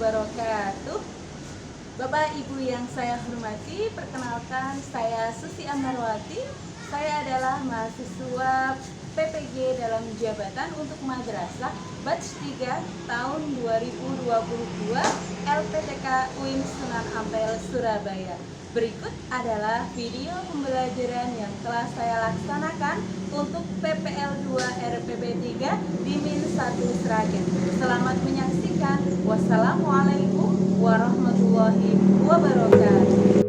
wabarakatuh. Bapak Ibu yang saya hormati, perkenalkan saya Susi Amarwati. Saya adalah mahasiswa PPG dalam jabatan untuk madrasah batch 3 tahun 2022 LPTK UIN Sunan Ampel Surabaya. Berikut adalah video pembelajaran yang telah saya laksanakan untuk PPL 2 RPP 3 di Min 1 Sragen. Selamat menyaksikan. Wassalamualaikum warahmatullahi wabarakatuh.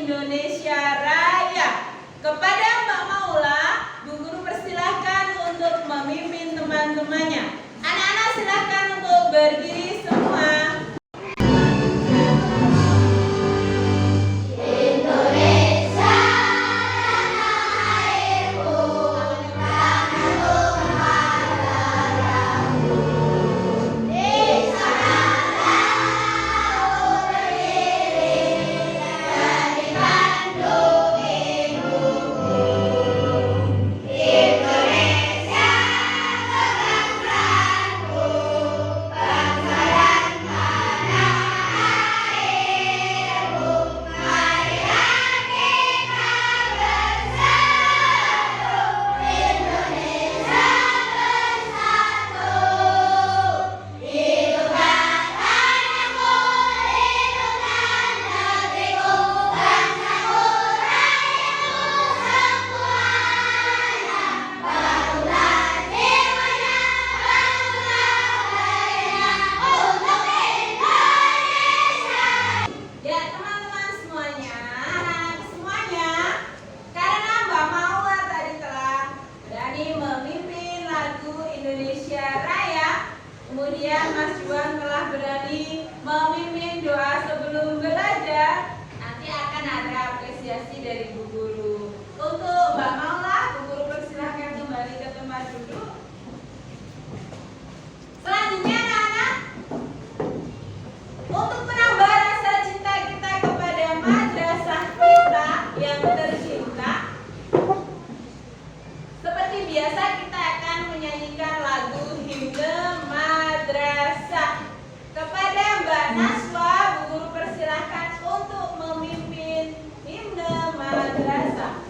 Indonesia Raya. Kepada Mbak Maula, Bu Guru persilahkan untuk memimpin teman-temannya. Anak-anak silahkan untuk berdiri semua. Kemudian Mas Juan telah berani memimpin doa sebelum belajar. Nanti akan ada apresiasi dari Bu Guru. Untuk Mbak Maula, Bu Guru persilahkan kembali ke tempat duduk. Selanjutnya anak-anak, untuk menambah rasa cinta kita kepada madrasah kita yang tercinta, seperti biasa kita akan menyanyikan lagu himne madrasah. Kepada Mbak Naswa, Bu Guru persilahkan untuk memimpin himne madrasah.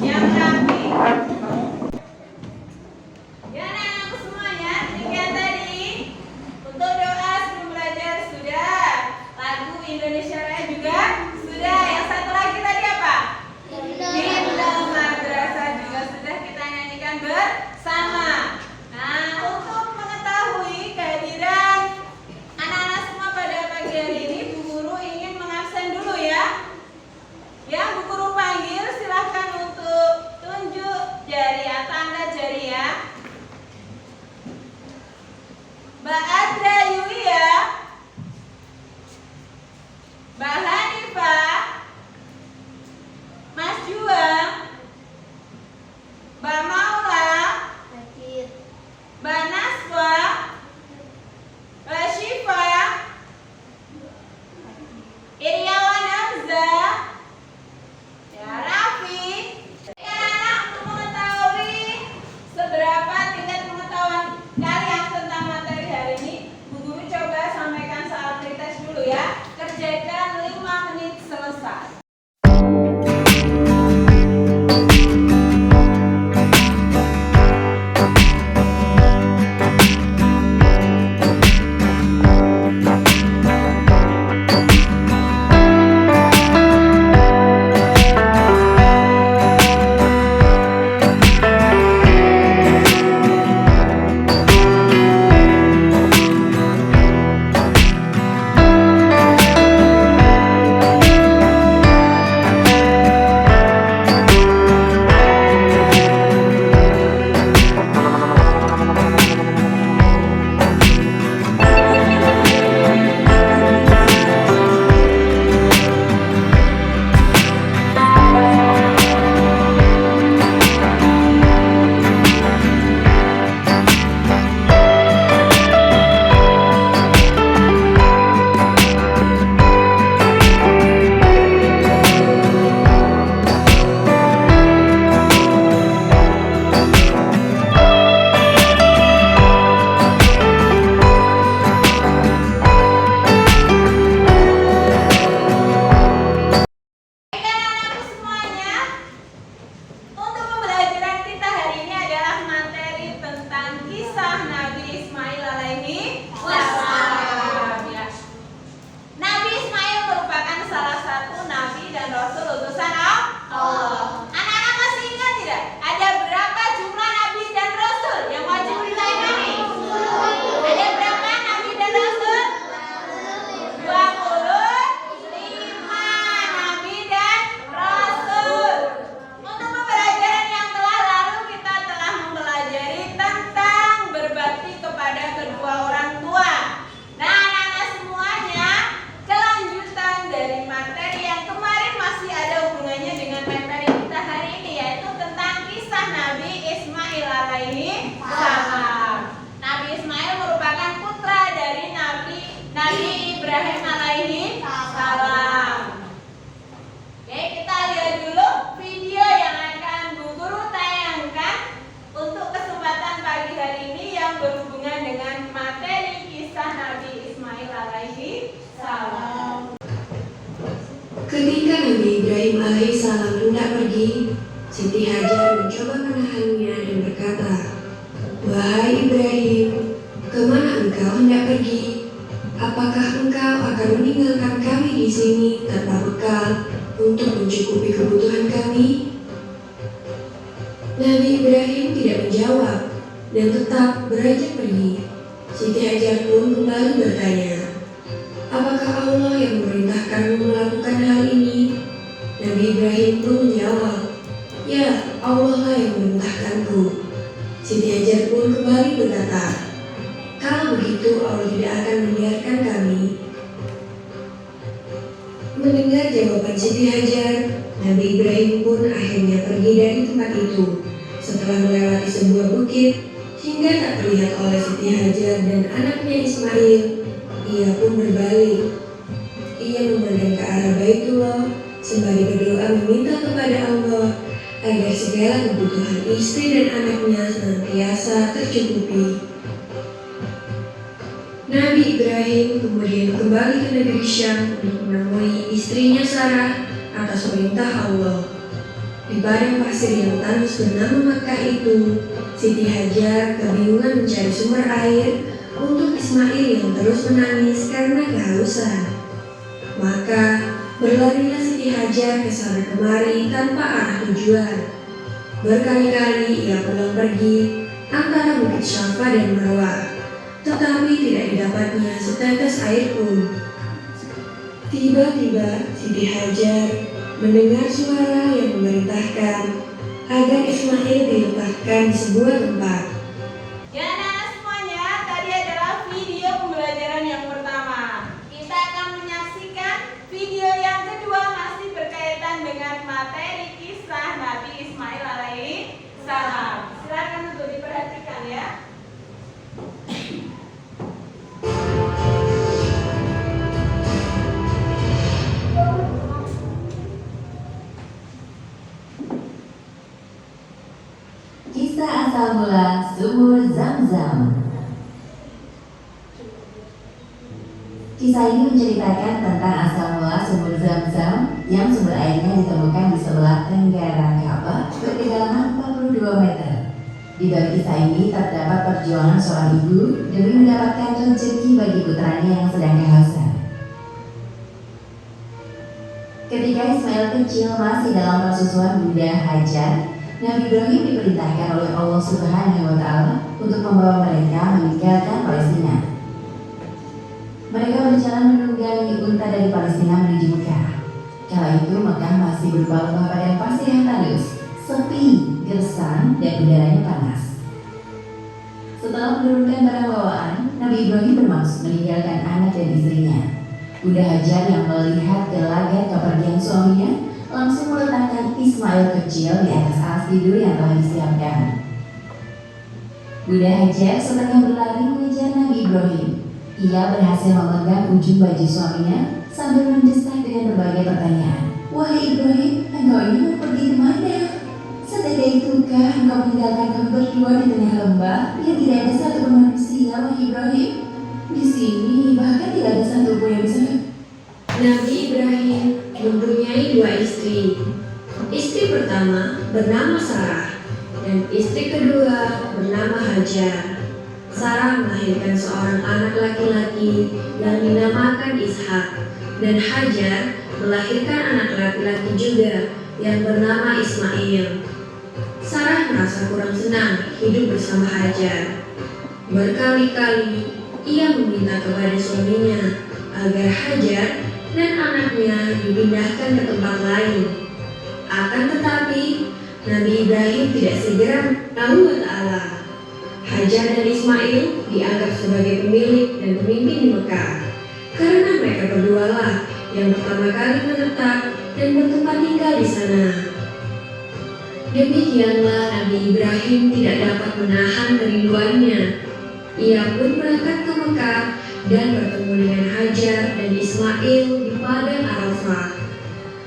Yang rapi. Ya anak-anakku semuanya, demikian tadi untuk doa sebelum belajar sudah, lagu Indonesia Raya juga sudah. Yang satu lagi tadi apa? Himne madrasah juga sudah kita nyanyikan bersama. Nah, untuk mengetahui kehadiran anak-anak semua pada pagi hari ini, Bu Guru ingin mengabsen dulu ya. Yang Bu Guru panggil silahkan untuk tunjuk jari atau tanda jari ya. Mbak Adra Yulia, Mbak Hanif salam. Nabi Ismail merupakan putra dari Nabi Ibrahim alaihi salam. Oke, kita lihat dulu video yang akan Bu Guru tayangkan untuk kesempatan pagi hari ini yang berhubungan dengan materi kisah Nabi Ismail alaihi salam. Ketika Nabi Ibrahim alaihissalam hendak pergi, Siti Hajar mencoba menahannya dan berkata, "Wahai Ibrahim, kemana engkau hendak pergi? Apakah engkau akan meninggalkan kami di sini tanpa bekal untuk mencukupi kebutuhan kami?" Nabi Ibrahim tidak menjawab dan tetap beranjak pergi. Siti Hajar pun kembali bertanya, "Apakah Allah yang memerintahkanmu melakukan hal ini?" Nabi Ibrahim pun menjawab, "Ya, Allah lah yang memerintahkanku." Siti Hajar pun kembali berkata, "Kalau begitu Allah tidak akan membiarkan kami." Mendengar jawaban Siti Hajar, Nabi Ibrahim pun akhirnya pergi dari tempat itu. Setelah melewati sebuah bukit, hingga tak terlihat oleh Siti Hajar dan anaknya Ismail, ia pun berbalik. Ia memandang ke arah Baitullah sembari berdoa meminta kepada Allah agar segala kebutuhan istri dan anaknya senantiasa tercukupi. Nabi Ibrahim kemudian kembali ke negeri Syam untuk menemui istrinya Sarah atas perintah Allah. Di padang pasir yang tandus bernama Makkah itu, Siti Hajar kebingungan mencari sumber air untuk Ismail yang terus menangis karena kehausan. Maka berlarilah Siti Hajar ke sana kemari tanpa arah tujuan. Berkali-kali ia pulang pergi antara Bukit Syafa dan Marwah, tetapi tidak didapatnya setetes air pun. Tiba-tiba Siti Hajar mendengar suara yang memerintahkan agar Ismail diletakkan di sebuah tempat. Ya anak-anak semuanya, tadi adalah video pembelajaran yang pertama. Kita akan menyaksikan video yang kedua masih berkaitan dengan materi kisah Nabi Ismail alaihi salam. Silakan untuk diperhatikan ya. Kisah asal mula sumur Zam-Zam. Kisah ini menceritakan tentang asal mula sumur Zam-Zam yang sumber airnya ditemukan di sebelah tenggara Ka'bah berkedalaman 42 meter. Di balik kisah ini terdapat perjuangan seorang ibu demi mendapatkan rezeki bagi putranya yang sedang kehausan. Ketika Ismail kecil masih dalam persusuan Bunda Hajar, Nabi Ibrahim diperintahkan oleh Allah Subhanahu wa Ta'ala untuk membawa mereka meninggalkan Palestina. Mereka berencana menunggangi unta dari Palestina menuju Mekah. Kala itu Mekah masih berupa lembah padang pasir yang tandus, sepi, gersang, dan udaranya panas. Setelah menurunkan barang bawaan, Nabi Ibrahim bermaksud meninggalkan anak dan istrinya. Bunda Hajar yang melihat gelagat kepergian suaminya langsung meletakkan Ismail kecil di atas alas tidur yang telah disiapkan. Bunda Hajar setengah berlari mengejar Nabi Ibrahim. Ia berhasil memegang ujung baju suaminya sambil mendesak dengan berbagai pertanyaan. "Wahai Ibrahim, engkau ini mau pergi kemana? Setega itukah engkau meninggalkan kami berdua di tengah lembah yang tidak ada satupun manusia, wahai Ibrahim? Di sini bahkan tidak ada satupun yang bisa..." Nabi Ibrahim mempunyai dua istri. Istri pertama bernama Sarah dan istri kedua bernama Hajar. Sarah melahirkan seorang anak laki-laki yang dinamakan Ishak, dan Hajar melahirkan anak laki-laki juga yang bernama Ismail. Sarah merasa kurang senang hidup bersama Hajar. Berkali-kali ia meminta kepada suaminya agar Hajar dan anaknya dipindahkan ke tempat lain. Akan tetapi Nabi Ibrahim tidak segera tahu Ta'ala. Hajar dan Ismail dianggap sebagai pemilik dan pemimpin di Mekah karena mereka berdualah yang pertama kali menetap dan bertempat tinggal di sana. Demikianlah Nabi Ibrahim tidak dapat menahan kerinduannya. Ia pun berangkat ke Mekah dan bertemu dengan Hajar dan Ismail di padang Arafah.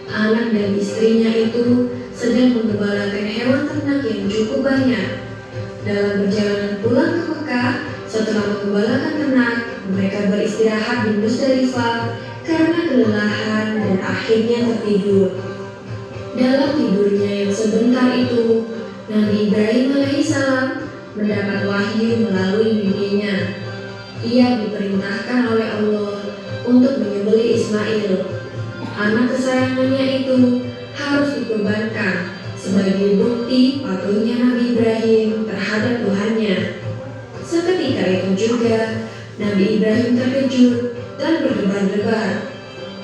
Anak dan istrinya itu sedang menggembalakan hewan ternak yang cukup banyak. Dalam perjalanan pulang ke Mekah, setelah menggembalakan ternak, mereka beristirahat di Musdalifah karena kelelahan dan akhirnya tertidur. Dalam tidurnya yang sebentar itu, Nabi Ibrahim alaihissalam mendapat wahyu melalui mimpinya. Ia diperintahkan oleh Allah untuk menyembelih Ismail. Anak kesayangannya itu harus dikorbankan sebagai bukti patuhnya Nabi Ibrahim terhadap Tuhannya. Seketika itu juga Nabi Ibrahim terkejut dan berdebar-debar.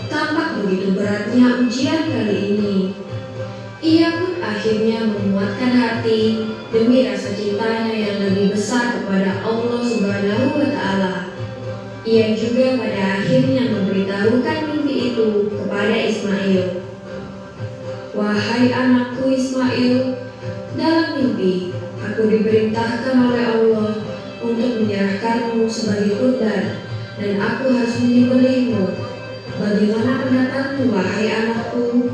Tampak begitu beratnya ujian kali ini. Ia pun akhirnya menguatkan hati demi rasa cintanya yang lebih besar kepada Allah Subhanahu wa Ta'ala. Ia juga pada akhirnya memberitahukan mimpi itu kepada Ismail. Wahai anakku Ismail, dalam mimpi aku diperintahkan oleh Allah untuk menyerahkanmu sebagai kurban dan aku harus menyembelihmu. Bagaimana pendapatmu, wahai anakku?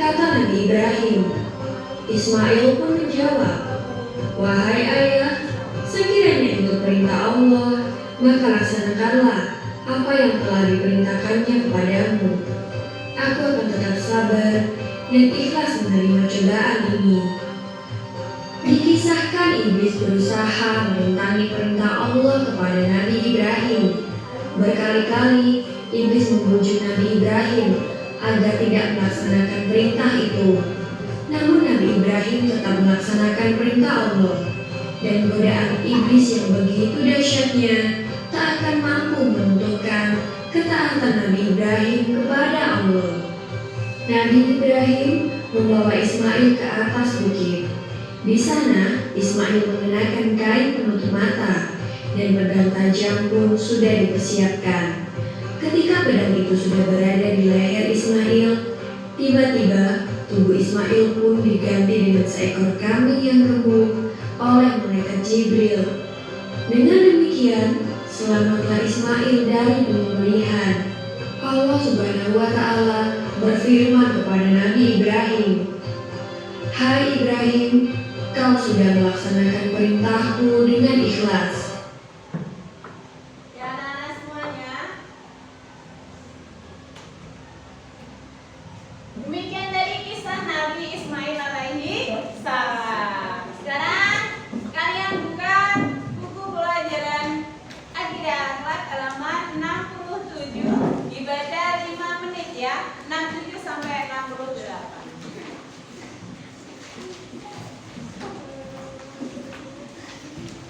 Kata Nabi Ibrahim. Ismail pun menjawab, wahai ayah, sekiranya itu perintah Allah, maka laksanakanlah apa yang telah diperintahkannya kepadamu. Aku akan tetap sabar dan ikhlas menerima cobaan ini. Dikisahkan iblis berusaha merintangi perintah Allah kepada Nabi Ibrahim. Berkali-kali iblis membujuk Nabi Ibrahim agar tidak melaksanakan perintah itu. Namun Nabi Ibrahim tetap melaksanakan perintah Allah, dan godaan iblis yang begitu dahsyatnya tak akan mampu menentukan ketaatan Nabi Ibrahim kepada Allah. Nabi Ibrahim membawa Ismail ke atas bukit. Di sana Ismail mengenakan kain penutup mata dan pedang tajam pun sudah dipersiapkan. Ketika pedang itu sudah berada di leher Ismail, tiba-tiba tubuh Ismail pun diganti dengan seekor kambing yang gemuk oleh malaikat Jibril. Dengan demikian, selamatlah Ismail dari penyembelihan. Allah Subhanahu wa Ta'ala berfirman kepada Nabi Ibrahim, hai Ibrahim, kau sudah melaksanakan perintahku dengan ikhlas. Demikian dari kisah Nabi Ismail alaihi salam. Sekarang kalian buka buku pelajaran Akidah Akhlak halaman 67. Dibaca 5 menit ya, 67 sampai 68.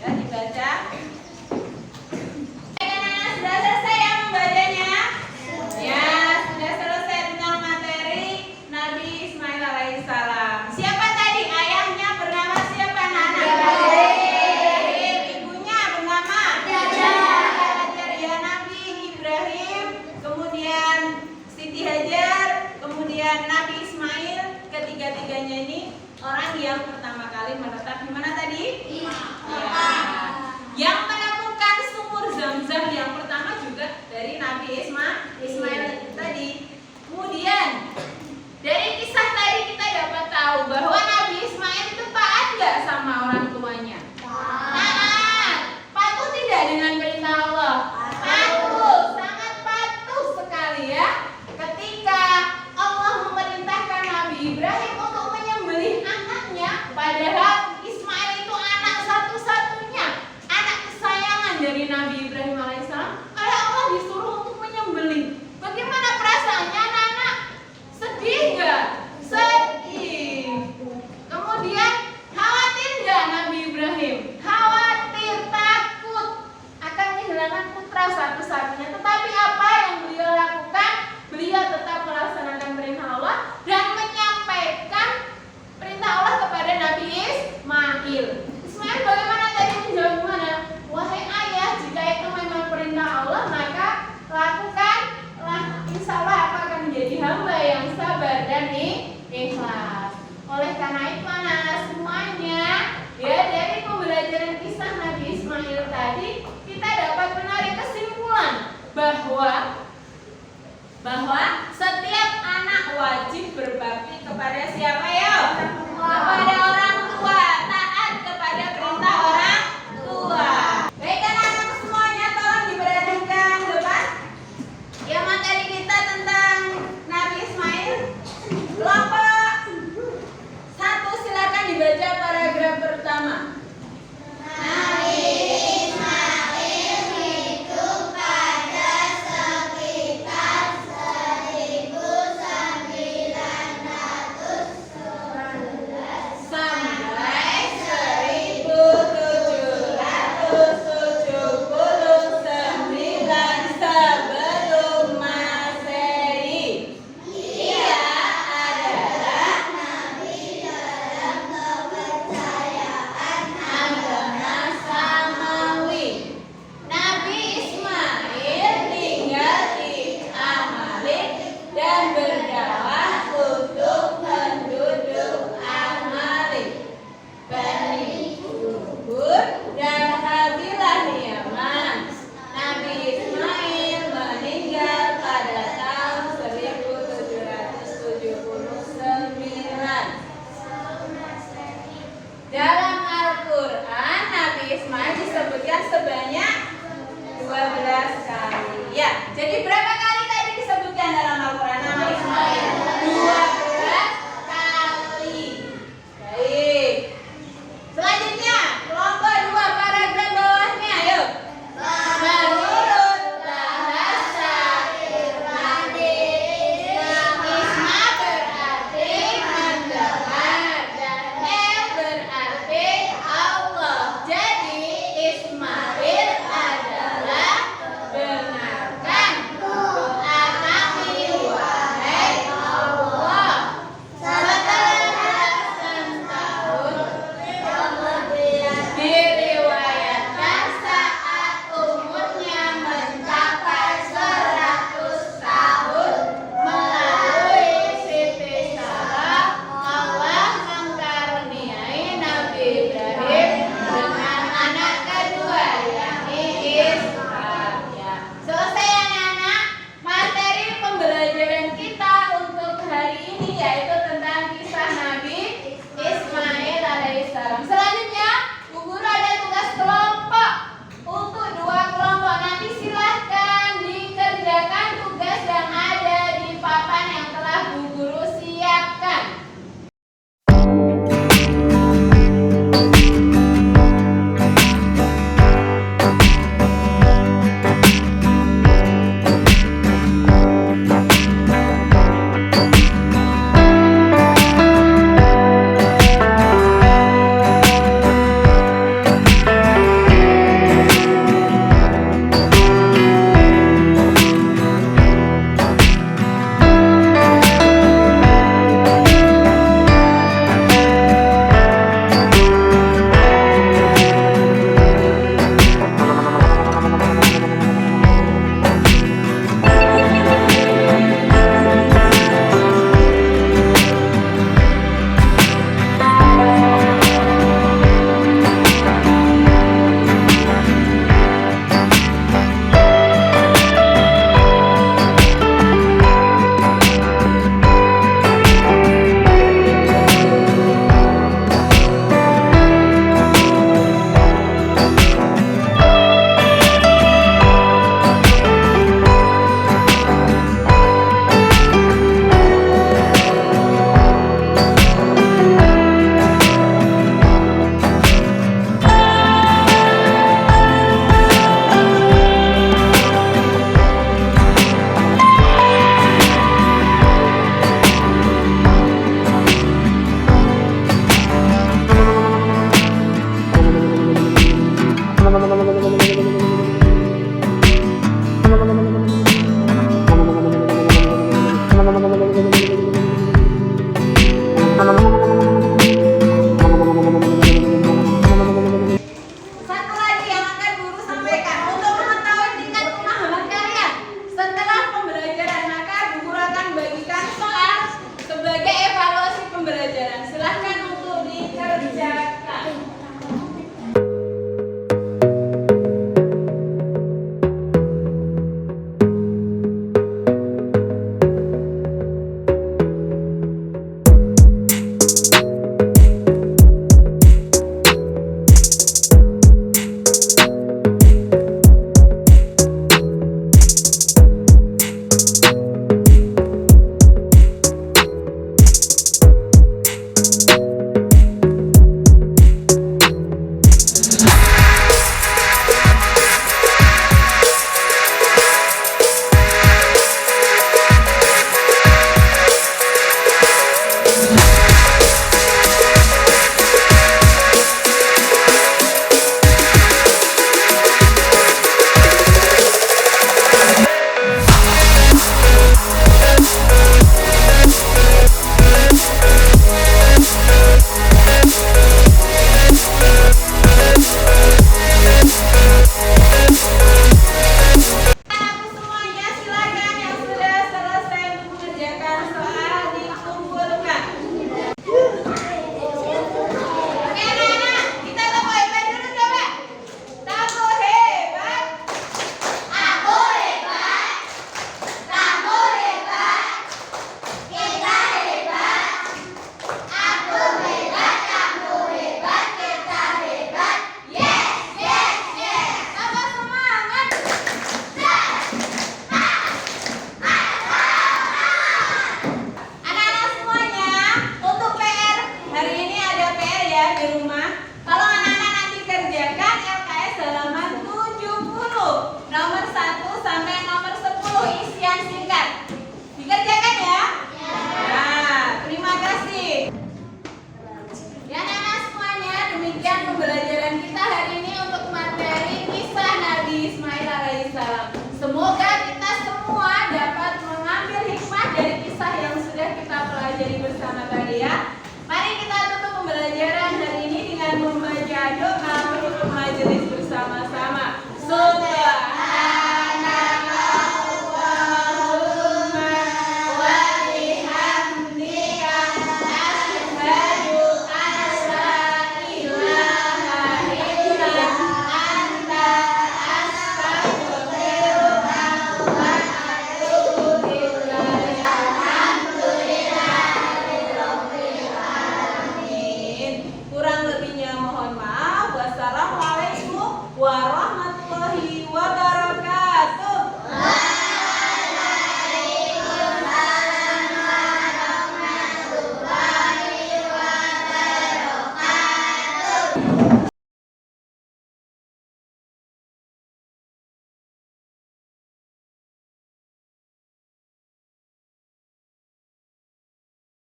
Ya, dibaca. Sudah selesai ya membacanya? Ya, sudah selesai tentang materi Nabi Ismail alaihissalam. Siapa tadi? Ayahnya bernama siapa, Nana? Ibunya bernama Hajar. Ya, Nabi Ibrahim, kemudian Siti Hajar, kemudian Nabi Ismail. Ketiga-tiganya ini orang yang pertama kali menetap di mana tadi? Ya. Yang menemukan sumur Zam-Zam yang pertama juga dari Nabi Ismail tadi. Kemudian dari kisah tadi kita dapat tahu bahwa Nabi Ismail itu taat nggak sama orang tuanya? Taat. Patuh tidak dengan perintah Allah? Patuh, sangat patuh sekali ya. Ketika Allah memerintahkan Nabi Ibrahim untuk menyembelih anaknya, padahal Ismail itu anak satu-satunya, anak kesayangan dari Nabi Ibrahim alaihissalam, oleh Allah disuruh untuk menyembelih. kepada siapa ya?